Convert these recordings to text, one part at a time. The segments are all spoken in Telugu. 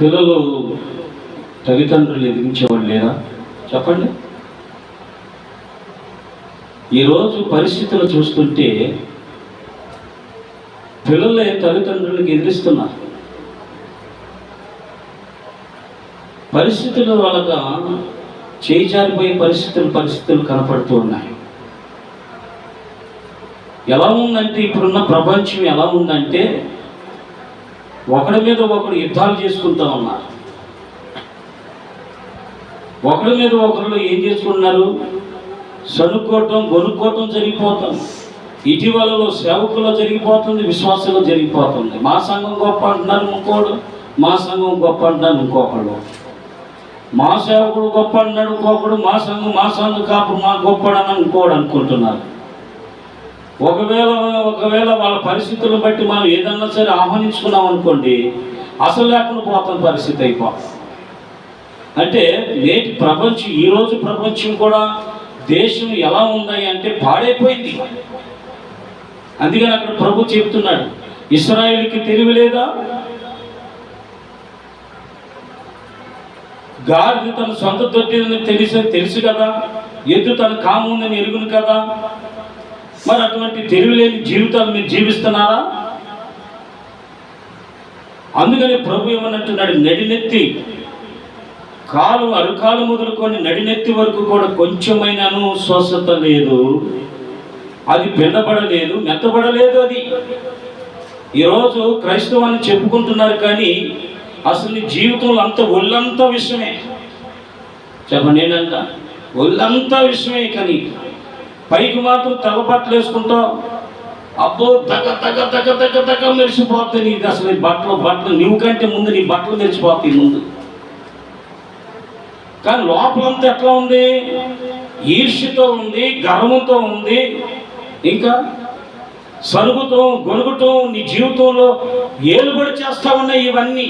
పిల్లలు తల్లిదండ్రులు ఎదిరించేవాళ్ళు లేరా? చెప్పండి. ఈరోజు పరిస్థితులు చూస్తుంటే పిల్లలే తల్లిదండ్రులకు ఎదిరిస్తున్నారు. పరిస్థితుల వల్ల చేజారిపోయే పరిస్థితులు కనపడుతూ ఉన్నాయి. ఎలా ఉందంటే, ఇప్పుడున్న ప్రపంచం ఎలా ఉందంటే, ఒకడి మీద ఒకరు యుద్ధాలు చేసుకుంటూ ఉన్నారు. ఒకరి మీద ఒకరు ఏం చేసుకున్నారు? సనుక్కోవటం, గొనుక్కోవటం జరిగిపోతుంది. ఇటీవలలో సేవకులో జరిగిపోతుంది, విశ్వాసంలో జరిగిపోతుంది. మా సంఘం గొప్ప అంటున్నారు ఇంకోడు, మా సంఘం గొప్ప అంటున్నారు ఇంకొకడు. మా సేవకుడు గొప్ప అంటున్నాడు ఇంకొకడు, మా సంఘం కాపు మా గొప్పడని ఇంకోడు అనుకుంటున్నారు. ఒకవేళ వాళ్ళ పరిస్థితులను బట్టి మనం ఏదన్నా సరే ఆహ్వానించుకున్నాం అనుకోండి, అసలు లేకుండా పోతున్న పరిస్థితి అయిపోతుంది. అంటే నేటి ప్రపంచం, ఈరోజు ప్రపంచం కూడా దేశం ఎలా ఉన్నాయి అంటే పాడైపోయింది. అందుకని అక్కడ ప్రభు చెప్తున్నాడు, ఇశ్రాయేలుకి తెలివి లేదా? గాడిద తన సొంత దొడ్డిని తెలుసు కదా, ఎద్దు తన కాముందని ఎరుగును కదా. మరి అటువంటి తెలివి లేని జీవితాలు మీరు జీవిస్తున్నారా? అందుకని ప్రభు ఏమన్నట్టున్నాడు, నడినెత్తి అరుకాలు మొదలుకొని నడినెత్తి వరకు కూడా కొంచెమైనాను స్వస్థత లేదు, అది పిండబడలేదు, మెత్తబడలేదు. అది ఈరోజు క్రైస్తవాన్ని చెప్పుకుంటున్నారు కానీ అసలు నీ జీవితంలో అంత ఒళ్ళంతా విషయమే. చెప్పండి, ఏంటంట? ఒళ్ళంతా విషయమే. కానీ పైకి మాత్రం తలబట్టలు వేసుకుంటావు, అబ్బో తగ్గ తగ్గ తగ్గ తగ్గ తగ్గ మెరిసిపోతాయి. నీది అసలు బట్టలు నువ్వు కంటే ముందు నీ బట్టలు మెరిసిపోతాయి ముందు. కానీ లోపలంతా ఎట్లా ఉంది? ఈర్ష్యతో ఉంది, గర్వంతో ఉంది, ఇంకా సరుగుతో గొనుగుతో నీ జీవితంలో ఏలుబడి చేస్తా ఉన్నాయి. ఇవన్నీ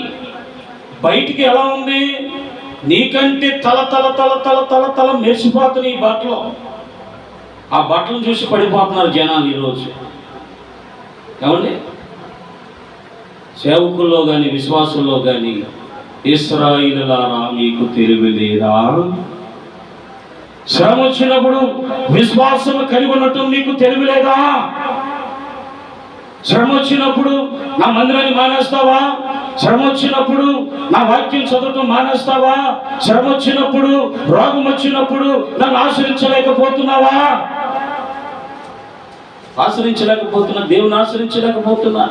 బయటికి ఎలా ఉంది? నీకంటే తల తల తల తల తల తల మెరిసిపోతున్నాయి ఈ బట్టలు. ఆ బట్టలను చూసి పడిపోతున్నారు జనాలు ఈరోజు. ఏమండి, సేవకుల్లో కానీ విశ్వాసంలో కానీ, ఇశ్రాయేలులారా మీకు తెలివి లేదా? శ్రమ వచ్చినప్పుడు విశ్వాసం కలిగి ఉండటం మీకు తెలివి లేదా? శ్రమ వచ్చినప్పుడు నా మందిరాన్ని మానేస్తావా? శ్రమ వచ్చినప్పుడు నా వాక్యం చదవటం మానేస్తావా? శ్రమ వచ్చినప్పుడు, రోగం వచ్చినప్పుడు నన్ను ఆశ్రయించలేకపోతున్నావా? దేవుని ఆశ్రయించలేకపోతున్నా.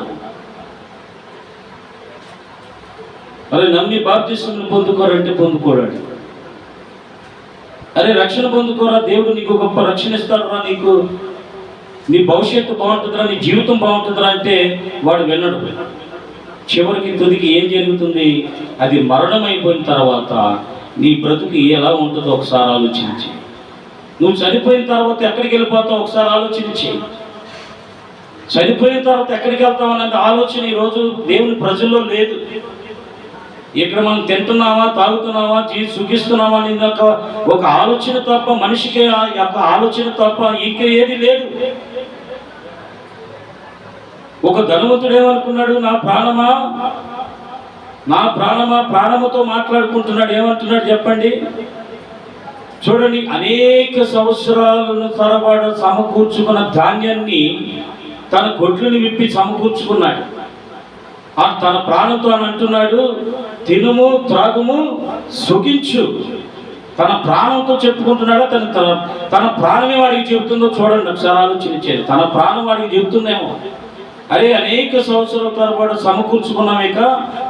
అరే నమ్మి బాప్తిస్మం పొందుకోరంటే పొందుకోరాడు. అరే రక్షణ పొందుకోరా, దేవుడు నీకు గొప్ప రక్షణ ఇస్తాడురా, నీకు నీ భవిష్యత్తు బాగుంటుందిరా, నీ జీవితం బాగుంటుందిరా అంటే వాడు వినడు. చివరికి తుదికి ఏం జరుగుతుంది? అది మరణం అయిపోయిన తర్వాత నీ బ్రతుకు ఎలా ఉంటుందో ఒకసారి ఆలోచించి, నువ్వు చనిపోయిన తర్వాత ఎక్కడికి వెళ్ళిపోతావు ఒకసారి ఆలోచించి. చనిపోయిన తర్వాత ఎక్కడికి వెళ్తావు అన్నది ఆలోచన ఈరోజు దేవుని ప్రజల్లో లేదు. ఇక్కడ మనం తింటున్నావా, తాగుతున్నావా, సుఖిస్తున్నావా అని ఒక ఆలోచన తప్ప, మనిషికి ఆ యొక్క ఆలోచన తప్ప ఇంకా ఏది లేదు. ఒక ధనవంతుడు ఏమనుకున్నాడు? నా ప్రాణమా ప్రాణముతో మాట్లాడుకుంటున్నాడు. ఏమంటున్నాడు చెప్పండి? చూడండి, అనేక సంవత్సరాలను తరబడ సమకూర్చుకున్న ధాన్యాన్ని తన కొట్లను విప్పి సమకూర్చుకున్నాడు. తన ప్రాణంతో అని అంటున్నాడు, తినుము త్రాగుము సుఖించు. తన ప్రాణంతో చెప్పుకుంటున్నాడా? తన ప్రాణమే వాడికి చెబుతుందో చూడండి, ఒకసారి ఆలోచించేది. తన ప్రాణం వాడికి చెబుతుందేమో, అరే అనేక సంవత్సరాల తరబడి సమకూర్చుకున్నామేక,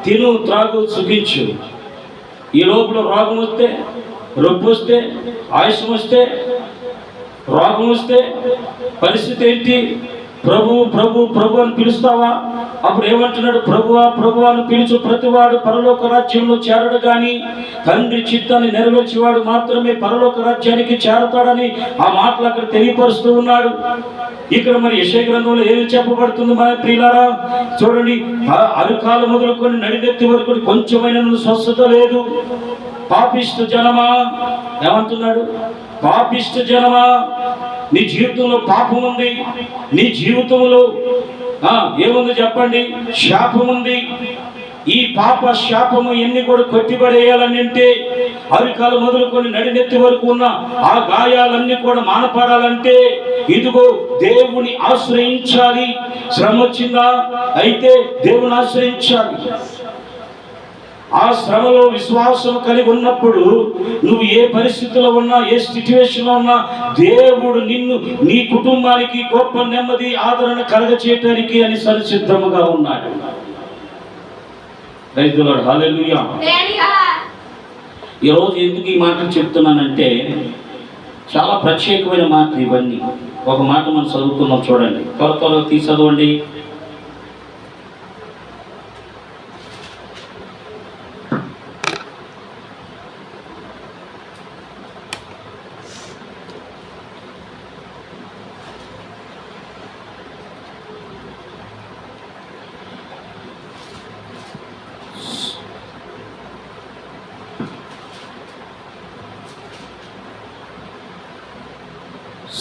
తిను త్రాగు సుఖించు. ఈ లోపల రోగం వస్తే, రొప్పి వస్తే, ఆయుషం వస్తే, రోగం వస్తే పరిస్థితి ఏంటి? ప్రభు ప్రభు ప్రభు అని పిలుస్తావా? అప్పుడు ఏమంటున్నాడు? ప్రభువా ప్రభువా అని పిలుచు ప్రతివాడు పరలోక రాజ్యంలో చేరడు కానీ తండ్రి చిత్తాన్ని నెరవేర్చేవాడు మాత్రమే పరలోక రాజ్యానికి చేరతాడని ఆ మాటలు అక్కడ తెలియపరుస్తూ ఉన్నాడు. ఇక్కడ మరి యెషయా గ్రంథంలో ఏమి చెప్పబడుతుంది మన ప్రియులారా? చూడండి, అరుకాలు మొదలుకొని నడినెత్తి వరకు కొంచెమైన స్వస్థత లేదు. పాపిష్టి జనమా, ఏమంటున్నాడు? పాపిష్టి జనమా, నీ జీవితంలో పాపం ఉంది, నీ జీవితంలో ఏముంది చెప్పండి? శాపం ఉంది. ఈ పాప శాపము ఎన్ని కూడా కొట్టిపడేయాలని అంటే అరికాలు మొదలుకొని నడినెత్తి వరకు ఉన్న ఆ గాయాలన్నీ కూడా మానపడాలంటే ఇదిగో దేవుని ఆశ్రయించాలి. శ్రమ వచ్చిందా అయితే దేవుని ఆశ్రయించాలి. ఆ శ్రమలో విశ్వాసం కలిగి ఉన్నప్పుడు నువ్వు ఏ పరిస్థితిలో ఉన్నా, ఏ సిచ్యువేషన్లో ఉన్నా, దేవుడు నిన్ను, నీ కుటుంబానికి గొప్ప నెమ్మది ఆదరణ కలగచేయటానికి అని సంసిద్ధముగా ఉన్నాడు. రైతులాడు హల్లెలూయా. ఈరోజు ఎందుకు ఈ మాటలు చెప్తున్నానంటే చాలా ప్రత్యేకమైన మాటలు ఇవన్నీ. ఒక మాట మనం చదువుకున్నాం, చూడండి, త్వరగా తీసి చదవండి.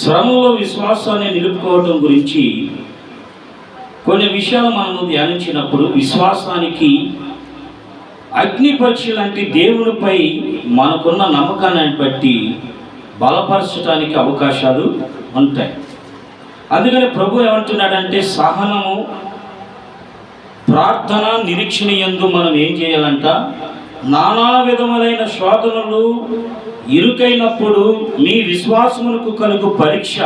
శ్రమలో విశ్వాసాన్ని నిలుపుకోవడం గురించి కొన్ని విషయాలు మనము ధ్యానించినప్పుడు, విశ్వాసానికి అగ్ని పరీక్ష లాంటి దేవునిపై మనకున్న నమ్మకాన్ని బట్టి బలపరచడానికి అవకాశాలు ఉంటాయి. అందుకని ప్రభు ఏమంటున్నాడంటే సహనము, ప్రార్థన, నిరీక్షణ యందు మనం ఏం చేయాలంట, నానా విధములైన శోధనలు ఇరుకైనప్పుడు మీ విశ్వాసమునకు కలుగు పరీక్ష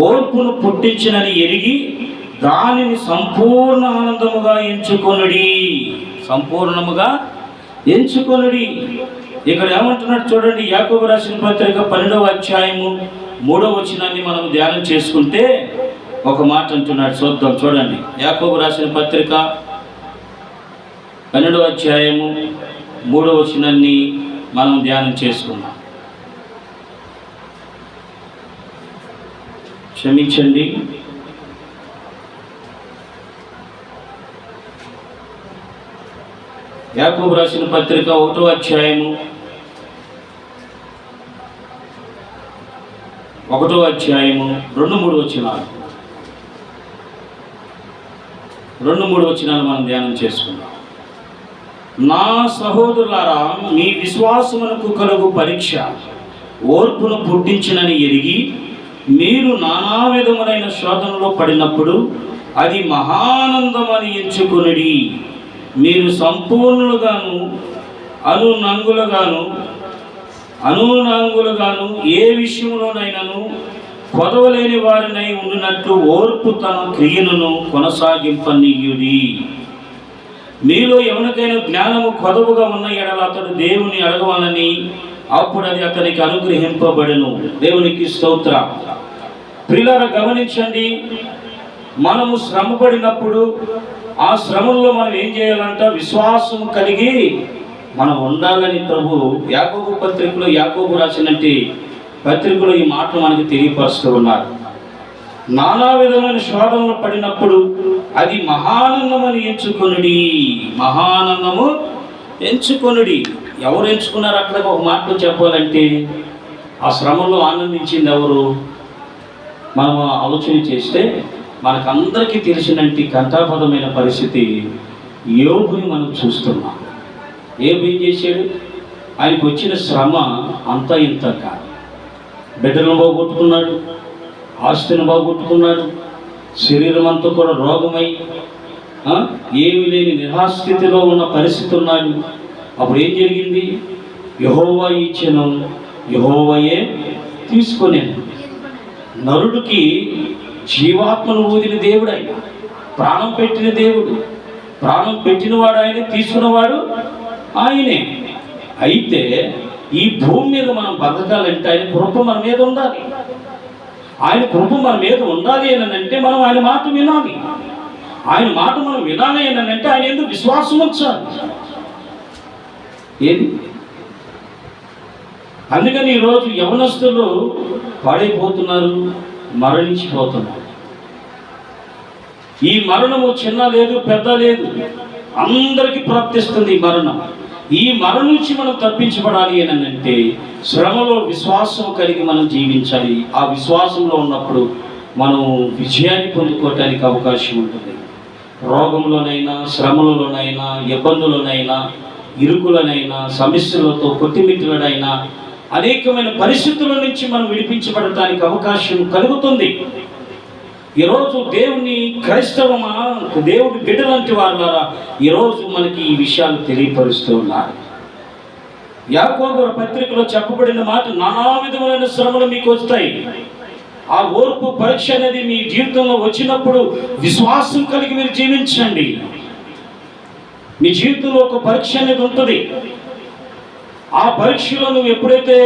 ఓర్పును పుట్టించినని ఎరిగి దానిని సంపూర్ణ ఆనందముగా ఎంచుకొనుడి. సంపూర్ణముగా ఎంచుకొనుడి. ఇక్కడ ఏమంటున్నట్టు చూడండి, యాకోబు రాసిన పత్రిక 12వ అధ్యాయము 3వ వచనాన్ని మనం ధ్యానం చేసుకుంటే ఒక మాట అంటున్నాడు, చూద్దాం. చూడండి, యాకోబు రాసిన పత్రిక 12వ అధ్యాయము 3వ వచనాన్ని మనం ధ్యానం చేసుకున్నాం. క్షమించండి, యాకోబు రాసిన పత్రిక 1వ అధ్యాయము 1వ అధ్యాయము 2-3 వచనాలు, 2-3 వచనాలు మనం ధ్యానం చేసుకున్నాం. నా సహోదరులారా, మీ విశ్వాసమునకు కలుగు పరీక్ష ఓర్పును పుట్టించినని ఎరిగి మీరు నానా విధములైన శోధనలో పడినప్పుడు అది మహానందమని ఎంచుకొనుడి. మీరు సంపూర్ణులుగాను అనునాంగులుగాను ఏ విషయంలోనైనాను కొదవలేని వారినై ఉండినట్లు ఓర్పు తన క్రియలను కొనసాగింపనీయుడి. మీలో ఎవరికైనా జ్ఞానము కొదవుగా ఉన్న ఎడల అతడు దేవుని అడగవాలని, అప్పుడు అది అతనికి అనుగ్రహింపబడును. దేవునికి స్తోత్ర. ప్రియులారా, గమనించండి, మనము శ్రమపడినప్పుడు ఆ శ్రమల్లో మనం ఏం చేయాలంట, విశ్వాసం కలిగి మనం ఉండాలని ప్రభు యాకోబు పత్రికలో, యాకోబు రాసినట్టు పత్రికలో ఈ మాట మనకి తెలియపరుస్తూ ఉన్నారు. నానా విధమైన శోధనలు పడినప్పుడు అది మహానందమని ఎంచుకొనుడి. మహానందము ఎంచుకొనుడి. ఎవరు ఎంచుకున్నారు? అక్కడ ఒక మాటలో చెప్పాలంటే ఆ శ్రమలో ఆనందించింది ఎవరు? మనం ఆలోచన చేస్తే మనకందరికీ తెలిసినట్టు కంఠాపదమైన పరిస్థితి యోబుని మనం చూస్తున్నాం. యోబు ఏం చేశాడు? ఆయనకు వచ్చిన శ్రమ అంతా ఇంత కాదు. బిడ్డలను పోగొట్టుకున్నాడు, ఆస్తిని బాగొట్టుకున్నాడు, శరీరం అంతా కూడా రోగమై ఏమీ లేని నిరాస్థితిలో ఉన్న పరిస్థితి ఉన్నాడు. అప్పుడు ఏం జరిగింది? యెహోవా ఇచ్చెను, యెహోవాయే తీసుకొనేను. నరుడికి జీవాత్మను ఊదిన దేవుడు ఆయన, ప్రాణం పెట్టిన దేవుడు. ప్రాణం పెట్టినవాడు ఆయనే, తీసుకున్నవాడు ఆయనే. అయితే ఈ భూమి మీద మనం బతకాలంటే ఆయన కృప మన మీద ఉండాలి. ఆయన కృప మన మీద ఉండాలి అని అంటే మనం ఆయన మాట వినాలి. ఆయన మాట మనం వినాలి అని అంటే ఆయన ఎందుకు విశ్వాసం ఉంచాలి. ఏది? అందుకని ఈరోజు యవనస్తులు పాడైపోతున్నారు, మరణించిపోతున్నారు. ఈ మరణము చిన్న లేదు, పెద్ద లేదు, అందరికీ ప్రాప్తిస్తుంది ఈ మరణం. ఈ మరణం నుంచి మనం తప్పించబడాలి అని అంటే శ్రమలో విశ్వాసం కలిగి మనం జీవించాలి. ఆ విశ్వాసంలో ఉన్నప్పుడు మనం విజయాన్ని పొందుకోవటానికి అవకాశం ఉంటుంది. రోగంలోనైనా, శ్రమలలోనైనా, ఇబ్బందులనైనా, ఇరుకులనైనా, సమస్యలతో కొట్టిమిట్లనైనా అనేకమైన పరిస్థితుల నుంచి మనం విడిపించబడటానికి అవకాశం కలుగుతుంది. ఈరోజు దేవుని క్రైస్తవమా, దేవుడి బిడ్డలంటి వారులారా ఈరోజు మనకి ఈ విషయాలు తెలియపరుస్తూ ఉన్నారు. యాకోబు పత్రికలో చెప్పబడిన మాట, నానా విధములైన శ్రమలు మీకు వస్తాయి. ఆ ఓర్పు పరీక్ష అనేది మీ జీవితంలో వచ్చినప్పుడు విశ్వాసం కలిగి మీరు జీవించండి. మీ జీవితంలో ఒక పరీక్ష అనేది ఉంటుంది. ఆ పరీక్షలో నువ్వు ఎప్పుడైతే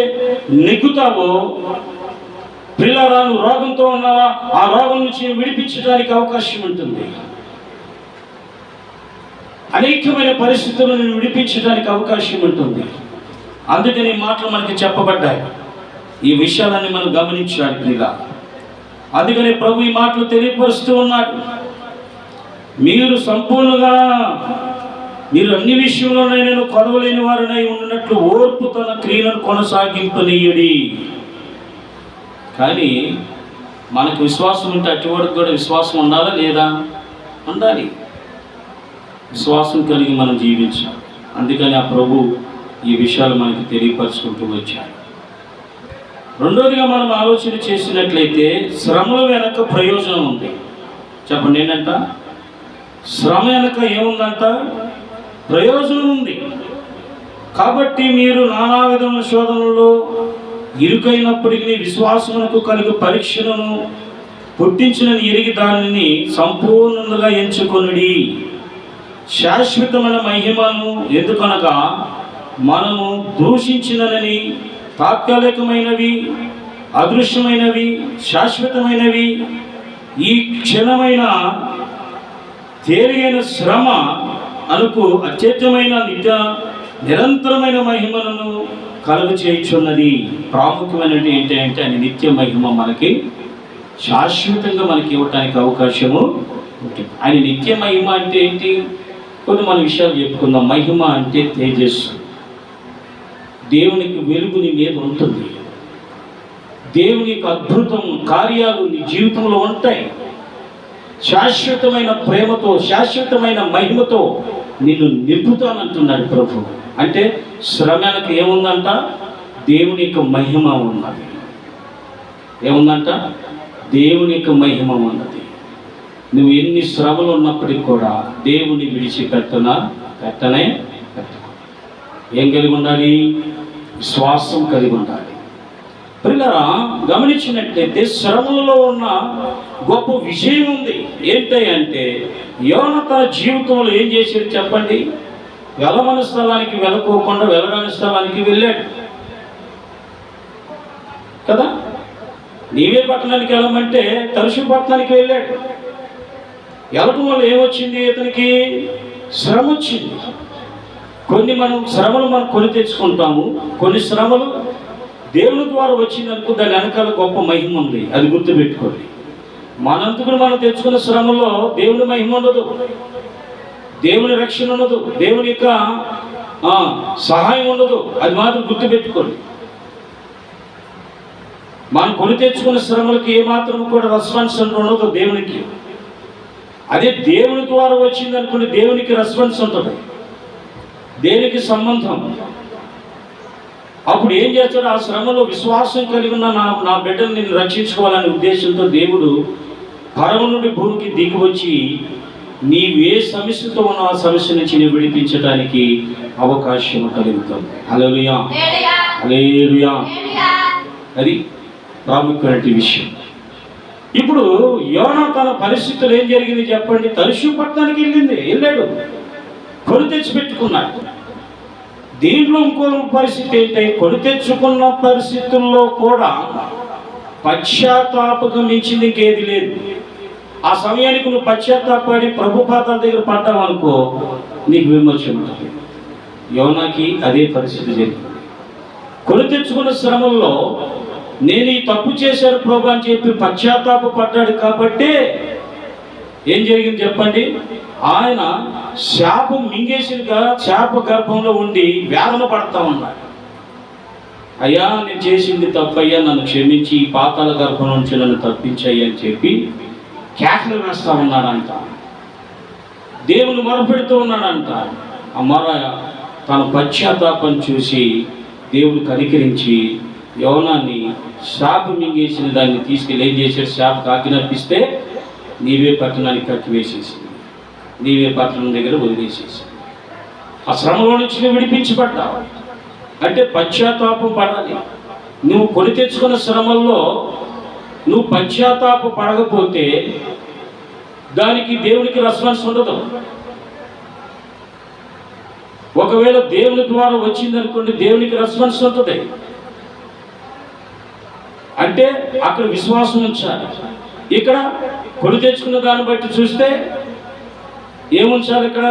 నెగ్గుతావో, పిల్లరా నువ్వు రోగంతో ఉన్నావా, ఆ రోగం నుంచి విడిపించడానికి అవకాశం ఉంటుంది. అనేకమైన పరిస్థితులను విడిపించడానికి అవకాశం ఉంటుంది. అందుకని ఈ మాటలు మనకి చెప్పబడ్డాయి. ఈ విషయాలన్నీ మనం గమనించాలి ప్రియులా. అందుకని ప్రభు ఈ మాటలు తెలియపరుస్తూ ఉన్నాడు. మీరు సంపూర్ణంగా, మీరు అన్ని విషయంలోనే నేను కొదవలేని వారినై ఉన్నట్లు ఓర్పు తన క్రియలను కొనసాగింపనీయుడి. కానీ మనకు విశ్వాసం ఉంటే అటువాడికి కూడా విశ్వాసం ఉండాలా లేదా? ఉండాలి. విశ్వాసం కలిగి మనం జీవించాలి. అందుకని ఆ ప్రభు ఈ విషయాలు మనకి తెలియపరుచుకుంటూ వచ్చాడు. రెండోదిగా మనం ఆలోచన చేసినట్లయితే శ్రమల వెనక ప్రయోజనం ఉంది. చెప్పండి ఏంటంట? శ్రమ వెనక ఏముందంట? ప్రయోజనం ఉంది. కాబట్టి మీరు నానా విధమైన శోధనలో ఇరుకైనప్పటికీ విశ్వాసమునకు కలిగి పరీక్షలను పుట్టించినని ఎరిగి దానిని సంపూర్ణంగా ఎంచుకొనుడి. శాశ్వతమైన మహిమను ఎందుకనగా మనము దూషించినని తాత్కాలికమైనవి, అదృశ్యమైనవి, శాశ్వతమైనవి ఈ క్షణమైన తేలిగైన శ్రమ అనుకు అత్యధికమైన నిరంతరమైన మహిమలను కలుగు చేయుచున్నది. ప్రాముఖ్యమైనది ఏంటంటే అది నిత్య మహిమ మనకి శాశ్వతంగా మనకి ఇవ్వటానికి అవకాశము ఉంటుంది. ఆయన నిత్య మహిమ అంటే ఏంటి? కొన్ని మన విషయాలు చెప్పుకుందాం. మహిమ అంటే తేజస్సు. దేవునికి వెలుగు నీ మీద ఉంటుంది. దేవుని యొక్క అద్భుతం కార్యాలు నీ జీవితంలో ఉంటాయి. శాశ్వతమైన ప్రేమతో, శాశ్వతమైన మహిమతో నిన్ను నింపుతానంటున్నాడు ప్రభు. అంటే శ్రమకు ఏముందంట? దేవుని యొక్క మహిమ ఉన్నది. ఏముందంట? దేవుని యొక్క మహిమ ఉన్నది. నువ్వు ఎన్ని శ్రమలు ఉన్నప్పటికీ కూడా దేవుని విడిచిపెట్టనే పెట్టకు. ఏం కలిగి ఉండాలి? విశ్వాసం కలిగి ఉండాలి. పిల్లరా గమనించినట్లయితే శ్రమలలో ఉన్న గొప్ప విజయం ఉంది. ఏంటంటే యోనా తన జీవితంలో ఏం చేశాడు చెప్పండి? వెళ్ళమని స్థలానికి వెళ్ళకోకుండా వెళ్ళరాని స్థలానికి వెళ్ళాడు కదా. నీవే పట్టణానికి వెళ్ళమంటే తరచు పట్టణానికి వెళ్ళాడు. వెళ్ళటం వల్ల ఏమొచ్చింది? అతనికి శ్రమ వచ్చింది. కొన్ని శ్రమలు మనం కొని తెచ్చుకుంటాము. కొన్ని శ్రమలు దేవుని ద్వారా వచ్చిందనుకో, దాని వెనకాల గొప్ప మహిమ ఉంది. అది గుర్తుపెట్టుకోండి. మనంతకు మనం తెచ్చుకున్న శ్రమలో దేవుని మహిమ ఉండదు, దేవుని రక్షణ ఉండదు, దేవుని యొక్క సహాయం ఉండదు. అది మాత్రం గుర్తుపెట్టుకోండి. మనం కొని తెచ్చుకున్న శ్రమలకి ఏమాత్రం కూడా రెస్పాన్స్ ఉండదు దేవునికి. అదే దేవుని ద్వారా వచ్చింది అనుకోండి, దేవునికి రెస్పాన్స్ ఉంటుంది, దేవునికి సంబంధం. అప్పుడు ఏం చేస్తాడు? ఆ శ్రమలో విశ్వాసం కలిగి ఉన్న నా బిడ్డను నేను రక్షించుకోవాలనే ఉద్దేశంతో దేవుడు పరమ నుండి భూమికి దిగి వచ్చి నీవు ఏ సమస్యతో ఉన్న ఆ సమస్య నుంచి నేను విడిపించడానికి అవకాశం కలుగుతుంది. హల్లెలూయా, హల్లెలూయా. అది ప్రాముఖ్యమైన విషయం. ఇప్పుడు యోనా తన పరిస్థితులు ఏం జరిగింది చెప్పండి? తరచు పట్టణానికి వెళ్ళాడు, కొని తెచ్చిపెట్టుకున్నాడు. దీంట్లో ఇంకో పరిస్థితి ఏంటంటే, కొని తెచ్చుకున్న పరిస్థితుల్లో కూడా పశ్చాత్తాపకం మించింది ఇంకేది లేదు. ఆ సమయానికి నువ్వు పశ్చాత్తాపడి ప్రభు పాదాల దగ్గర పడ్డావనుకో, నీకు విమోచన ఉంటుంది. యోనాకి అదే పరిస్థితి జరిగింది. కొని తెచ్చుకున్న శ్రమల్లో నేను ఈ తప్పు చేశాను ప్రభు అని చెప్పి పశ్చాత్తాప పడ్డాడు. కాబట్టి ఏం జరిగింది చెప్పండి? ఆయన శాపం మింగేసినగా శాప గర్భంలో ఉండి వేదన పడతా ఉన్నాడు. అయ్యా నేను చేసింది తప్పయ్యా, నన్ను క్షమించి ఈ పాతాళ గర్భం నుంచి నన్ను తప్పించయ్యా అని చెప్పి కేకలు వేస్తా ఉన్నాడంట. దేవుని మొరపెడుతూ ఉన్నాడంట. ఆ మొర తన పశ్చాత్తాపం చూసి దేవుడు కనికరించి యోనాన్ని శాపం మింగేసిన దాన్ని తీసుకెళ్ళి ఏం చేశాడు? శాప ఆజ్ఞాపిస్తే నీవే పట్టణానికి కట్టివేసేసి నీవే పట్టణం దగ్గర వదిలేసేసి ఆ శ్రమలో నుంచి నువ్వు విడిపించబడ్డావు. అంటే పశ్చాత్తాపం పడాలి. నువ్వు కొని తెచ్చుకున్న శ్రమల్లో నువ్వు పశ్చాత్తాప పడకపోతే దానికి దేవునికి రెస్పాన్స్ ఉండదు. ఒకవేళ దేవుని ద్వారా వచ్చిందనుకోండి, దేవునికి రెస్పాన్స్ ఉంటుంది. అంటే అక్కడ విశ్వాసం ఉంచాలి. ఇక్కడ కొని తెచ్చుకున్న దాన్ని బట్టి చూస్తే ఏముంచాలి? ఇక్కడ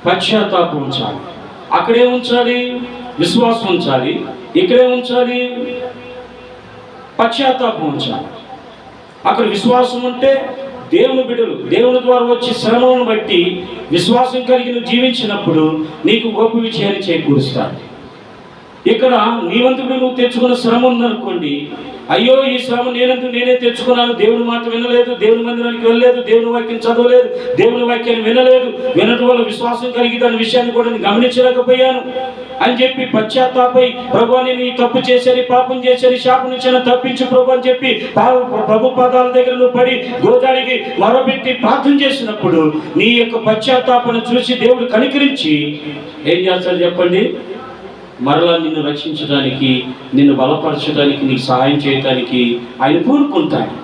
పశ్చాత్తాపం ఉంచాలి. అక్కడేముంచాలి? విశ్వాసం ఉంచాలి. ఇక్కడేముంచాలి? పశ్చాత్తాపం ఉంచాలి. అక్కడ విశ్వాసం ఉంటే దేవుని బిడ్డలు దేవుని ద్వారా వచ్చి శ్రమలను బట్టి విశ్వాసం కలిగి నువ్వు జీవించినప్పుడు నీకు గొప్ప విజయాన్ని చేకూరుస్తాడు. ఇక్కడ నీవంతుడు నువ్వు తెచ్చుకున్న శ్రమ ఉందనుకోండి, అయ్యో ఈ శ్రమ నేనే తెచ్చుకున్నాను, దేవుని మాట వినలేదు, దేవుని మందిరానికి వెళ్ళలేదు, దేవుని వాక్యం చదవలేదు, దేవుని వాక్యాన్ని వినటం వల్ల విశ్వాసం కలిగి దాని విషయాన్ని కూడా నేను గమనించలేకపోయాను అని చెప్పి పశ్చాత్తాపై ప్రభు నేను ఈ తప్పు చేశాను, పాపం చేశాను, శాపం నుంచి తప్పించు ప్రభు అని చెప్పి ప్రభు పాదాల దగ్గర నువ్వు పడి గోదారికి మొరపెట్టి ప్రార్థన చేసినప్పుడు నీ యొక్క పశ్చాత్తాపను చూసి దేవుడు కనికరించి ఏం చేస్తాడు చెప్పండి? మరలా నిన్ను రక్షించడానికి, నిన్ను బలపరచడానికి, నీకు సహాయం చేయడానికి ఆయన పూనుకుంటాడు.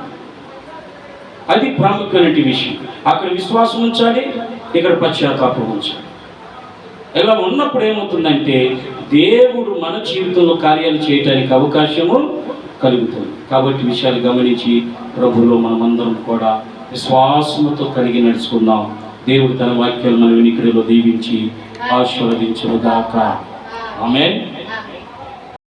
అది ప్రాముఖ్యమైన విషయం. అక్కడ విశ్వాసం ఉంచాలి, ఇక్కడ పశ్చాత్తాపం ఉంచాలి. ఇలా ఉన్నప్పుడు ఏమవుతుందంటే దేవుడు మన జీవితంలో కార్యాలు చేయడానికి అవకాశము కలుగుతుంది. కాబట్టి విషయాలు గమనించి ప్రభువులో మనమందరం కూడా విశ్వాసముతో కలిగి నడుచుకుందాం. దేవుడు తన వాక్యాలు మన వినికిడిలో దీవించి ఆశీర్వదించును గాక. ఆమేన్.